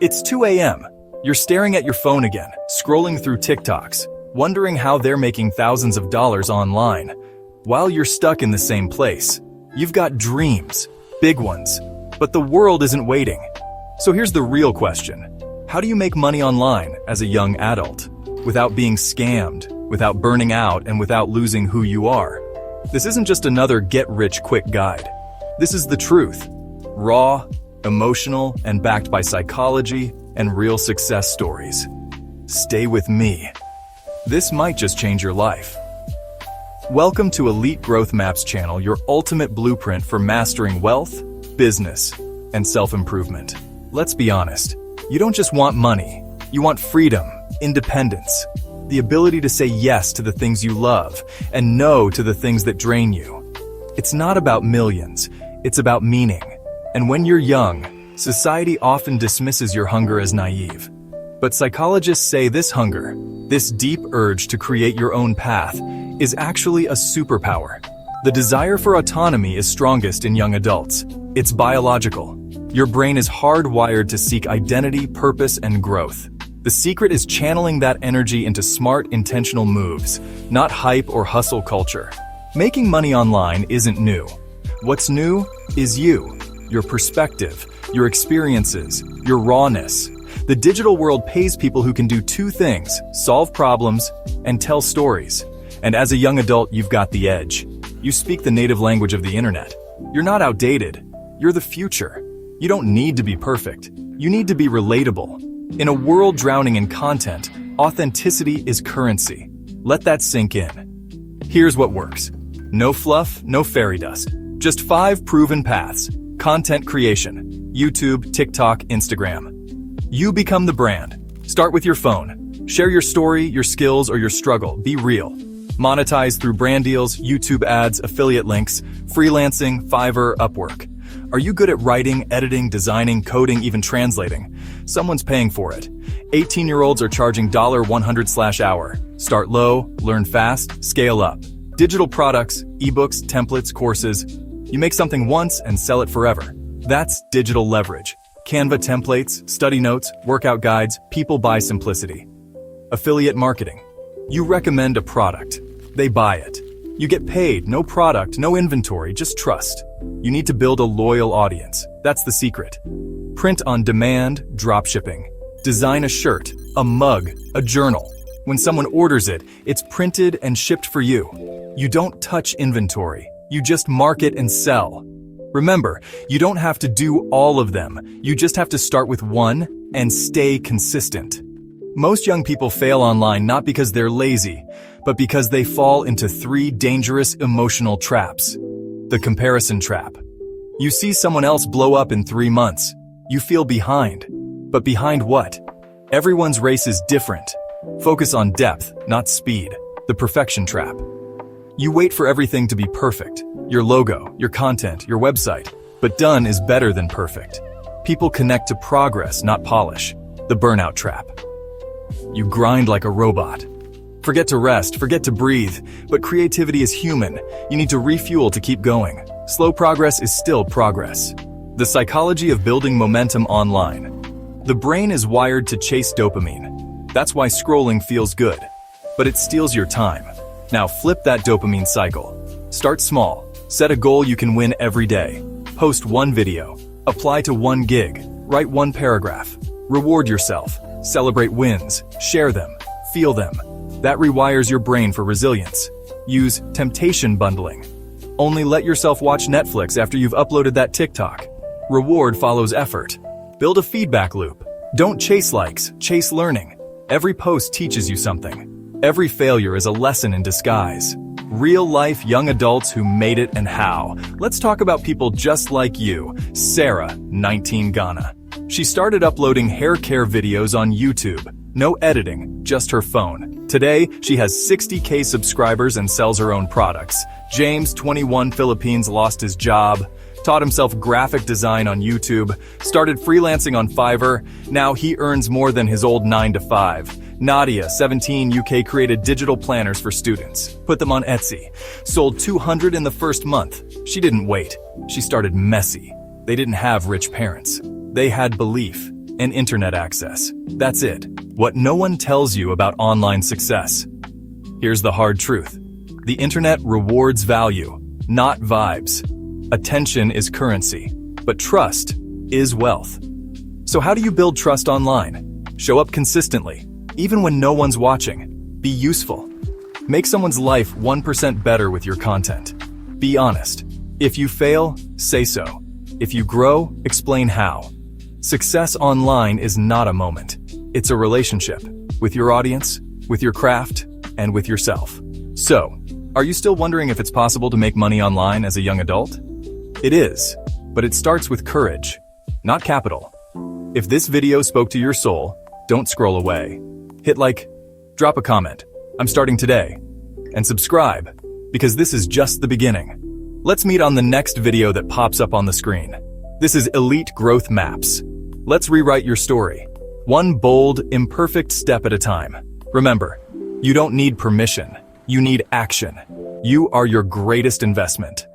It's 2 a.m. You're staring at your phone again, scrolling through TikToks, wondering how they're making thousands of dollars online. While you're stuck in the same place, you've got dreams, big ones, but the world isn't waiting. So here's the real question. How do you make money online as a young adult, without being scammed, without burning out, and without losing who you are? This isn't just another get-rich-quick guide. This is the truth. Raw, emotional, and backed by psychology and real success stories. Stay with me. This might just change your life. Welcome to Elite Growth Maps channel, your ultimate blueprint for mastering wealth, business, and self-improvement. Let's be honest, you don't just want money, you want freedom, independence, the ability to say yes to the things you love and no to the things that drain you. It's not about millions, it's about meaning. And when you're young, society often dismisses your hunger as naive. But psychologists say this hunger, this deep urge to create your own path, is actually a superpower. The desire for autonomy is strongest in young adults. It's biological. Your brain is hardwired to seek identity, purpose, and growth. The secret is channeling that energy into smart, intentional moves, not hype or hustle culture. Making money online isn't new. What's new is you, your perspective, your experiences, your rawness. The digital world pays people who can do two things: solve problems and tell stories. And as a young adult, you've got the edge. You speak the native language of the internet. You're not outdated. You're the future. You don't need to be perfect. You need to be relatable. In a world drowning in content, authenticity is currency. Let that sink in. Here's what works. No fluff, no fairy dust. Just 5 proven paths. Content creation. YouTube, TikTok, Instagram. You become the brand. Start with your phone. Share your story, your skills, or your struggle. Be real. Monetize through brand deals, YouTube ads, affiliate links, freelancing, Fiverr, Upwork. Are you good at writing, editing, designing, coding, even translating? Someone's paying for it. 18-year-olds are charging $100/hour. Start low, learn fast, scale up. Digital products, ebooks, templates, courses. You make something once and sell it forever. That's digital leverage. Canva templates, study notes, workout guides, people buy simplicity. Affiliate marketing. You recommend a product. They buy it. You get paid, no product, no inventory, just trust. You need to build a loyal audience. That's the secret. Print on demand, dropshipping. Design a shirt, a mug, a journal. When someone orders it, it's printed and shipped for you. You don't touch inventory. You just market and sell. Remember, you don't have to do all of them. You just have to start with one and stay consistent. Most young people fail online not because they're lazy, but because they fall into 3 dangerous emotional traps. The comparison trap. You see someone else blow up in 3 months. You feel behind. But behind what? Everyone's race is different. Focus on depth, not speed. The perfection trap. You wait for everything to be perfect. Your logo, your content, your website. But done is better than perfect. People connect to progress, not polish. The burnout trap. You grind like a robot. Forget to rest, forget to breathe, but creativity is human. You need to refuel to keep going. Slow progress is still progress. The psychology of building momentum online. The brain is wired to chase dopamine. That's why scrolling feels good, but it steals your time. Now flip that dopamine cycle. Start small. Set a goal you can win every day. Post 1 video. Apply to 1 gig. Write 1 paragraph. Reward yourself. Celebrate wins. Share them. Feel them. That rewires your brain for resilience. Use temptation bundling. Only let yourself watch Netflix after you've uploaded that TikTok. Reward follows effort. Build a feedback loop. Don't chase likes, chase learning. Every post teaches you something. Every failure is a lesson in disguise. Real-life young adults who made it and how. Let's talk about people just like you. Sarah, 19, Ghana. She started uploading hair care videos on YouTube. No editing, just her phone. Today, she has 60K subscribers and sells her own products. James, 21, Philippines, lost his job, taught himself graphic design on YouTube, started freelancing on Fiverr. Now he earns more than his old 9-to-5. Nadia, 17, UK, created digital planners for students, put them on Etsy, sold 200 in the first month. She didn't wait. She started messy. They didn't have rich parents. They had belief. and internet access. That's it. What no one tells you about online success. Here's the hard truth. The internet rewards value, not vibes. Attention is currency, but trust is wealth. So how do you build trust online? Show up consistently, even when no one's watching. Be useful. Make someone's life 1% better with your content. Be honest. If you fail, say so. If you grow, explain how. Success online is not a moment. It's a relationship with your audience, with your craft, and with yourself. So, are you still wondering if it's possible to make money online as a young adult? It is, but it starts with courage, not capital. If this video spoke to your soul, don't scroll away. Hit like, drop a comment, I'm starting today, and subscribe, because this is just the beginning. Let's meet on the next video that pops up on the screen. This is Elite Growth Maps. Let's rewrite your story, one bold, imperfect step at a time. Remember, you don't need permission, you need action. You are your greatest investment.